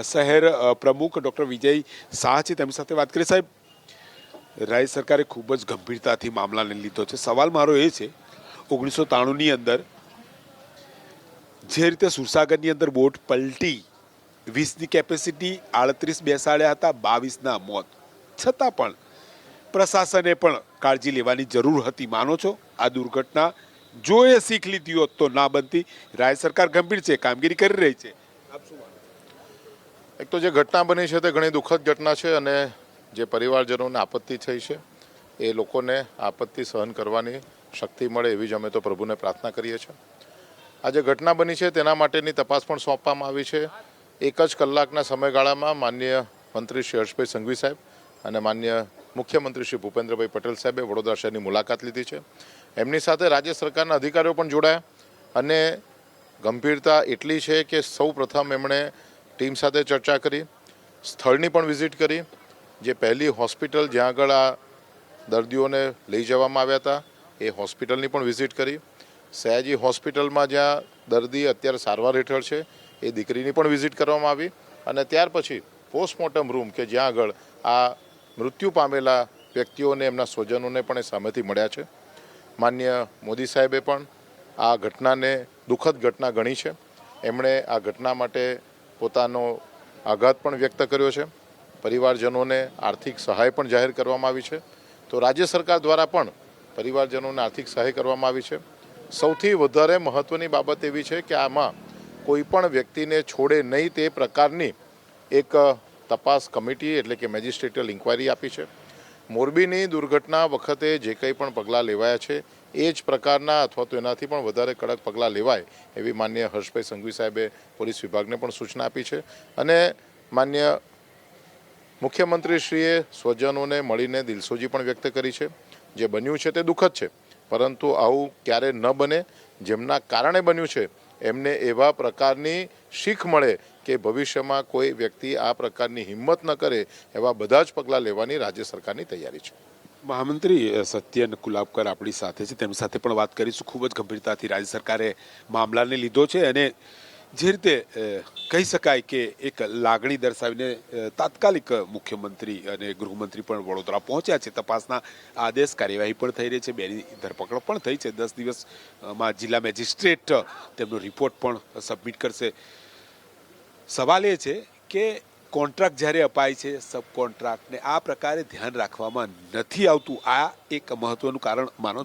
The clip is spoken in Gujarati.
શહેર પ્રમુખ ડૉક્ટર વિજય શાહ છે, તેમની સાથે વાત કરી. સાહેબ, રાજ્ય સરકારે ખૂબ જ ગંભીરતાથી મામલાને લીધો છે. સવાલ મારો એ છે, 1993ની અંદર જે રીતે સુરસાગરની અંદર બોટ પલટી, 20ની કેપેસિટી, 38 બેસાડ્યા હતા, 22ના મોત, છતાં પણ પ્રશાસને પણ કાળજી લેવાની જરૂર હતી. માનો છો આ દુર્ઘટના જો એ શીખ લીધી હોત તો ના બનતી? રાજ્ય સરકાર ગંભીર છે, કામગીરી કરી રહી છે. આપ શું માનો? એક તો જે ઘટના બની છે તે ઘણી દુઃખદ ઘટના છે અને જે પરિવારજનોને આપત્તિ થઈ છે એ લોકોને આપત્તિ સહન કરવાની શક્તિ મળે એવી જ અમે તો પ્રભુને પ્રાર્થના કરીએ છીએ. આ જે ઘટના બની છે તેના માટેની તપાસ પણ સોંપવામાં આવી છે. એક જ કલાકના સમયગાળામાં માનનીય મંત્રી શ્રી હર્ષભાઈ સંઘવી સાહેબ અને માનનીય મુખ્યમંત્રી શ્રી ભૂપેન્દ્રભાઈ પટેલ સાહેબે વડોદરા શહેરની મુલાકાત લીધી છે. એમની સાથે રાજ્ય સરકારના અધિકારીઓ પણ જોડાયા અને ગંભીરતા એટલી છે કે સૌ પ્રથમ એમણે ટીમ સાથે ચર્ચા કરી, સ્થળની પણ વિઝિટ કરી. જે પહેલી હોસ્પિટલ જ્યાં આગળ આ દર્દીઓને લઈ જવામાં આવ્યા હતા એ હોસ્પિટલની પણ વિઝિટ કરી. સયાજી હોસ્પિટલમાં જ્યાં દર્દી અત્યારે સારવાર હેઠળ છે એ દીકરીની પણ વિઝિટ કરવામાં આવી અને ત્યાર પછી પોસ્ટમોર્ટમ રૂમ કે જ્યાં આગળ આ મૃત્યુ પામેલા વ્યક્તિઓને એમના સ્વજનોને પણ એ સામેથી મળ્યા છે. માનનીય મોદી સાહેબે પણ આ ઘટનાને દુઃખદ ઘટના ગણી છે. એમણે આ ઘટના માટે પોતાનો આઘાત પણ વ્યક્ત કર્યો છે. પરિવારજનોને આર્થિક સહાય પણ જાહેર કરવામાં આવી છે. તો રાજ્ય સરકાર દ્વારા પણ પરિવારજનોને આર્થિક સહાય કરવામાં આવી છે. સૌથી વધારે મહત્ત્વની બાબત એવી છે કે આમાં કોઈ પણ વ્યક્તિને છોડે નહીં તે પ્રકારની એક તપાસ કમિટી એટલે કે મેજિસ્ટ્રેટિયલ ઇન્ક્વાયરી આપી છે. મોરબીની દુર્ઘટના વખતે જે કંઈ પણ પગલાં લેવાયા છે એ જ પ્રકારના અથવા તો એનાથી પણ વધારે કડક પગલાં લેવાય એવી માનનીય હર્ષભાઈ સંઘવી સાહેબે પોલીસ વિભાગને પણ સૂચના આપી છે અને માનનીય મુખ્યમંત્રીશ્રીએ સ્વજનોને મળીને દિલસોજી પણ વ્યક્ત કરી છે. જે બન્યું છે તે દુઃખદ છે, પરંતુ આવું ક્યારે ન બને. જેમના કારણે બન્યું છે એમને એવા પ્રકારની શીખ મળે કે ભવિષ્યમાં કોઈ વ્યક્તિ આ પ્રકારની હિંમત ન કરે એવા બધા જ પગલાં લેવાની રાજ્ય સરકારની તૈયારી છે. મહામંત્રી સત્યન કુલાબકર આપણી સાથે છે, તેમની સાથે પણ વાત કરીશું. ખૂબ જ ગંભીરતાથી રાજ્ય સરકારે મામલાને લીધો છે અને જે રીતે કહી શકાય કે એક લાગણી દર્શાવીને તાત્કાલિક મુખ્યમંત્રી અને ગૃહમંત્રી પણ વડોદરા પહોંચ્યા છે. તપાસના આદેશ, કાર્યવાહી પણ થઈ રહી છે. બેની ધરપકડ પણ થઈ છે. 10 દિવસમાં જિલ્લા મેજિસ્ટ્રેટ તેમનો રિપોર્ટ પણ સબમિટ કરશે. સવાલ એ છે કે કોન્ટ્રાક્ટ જ્યારે અપાય છે, સબ કોન્ટ્રાક્ટને આ પ્રકારે ધ્યાન રાખવામાં નથી આવતું. આ એક મહત્વનું કારણ માનો છો?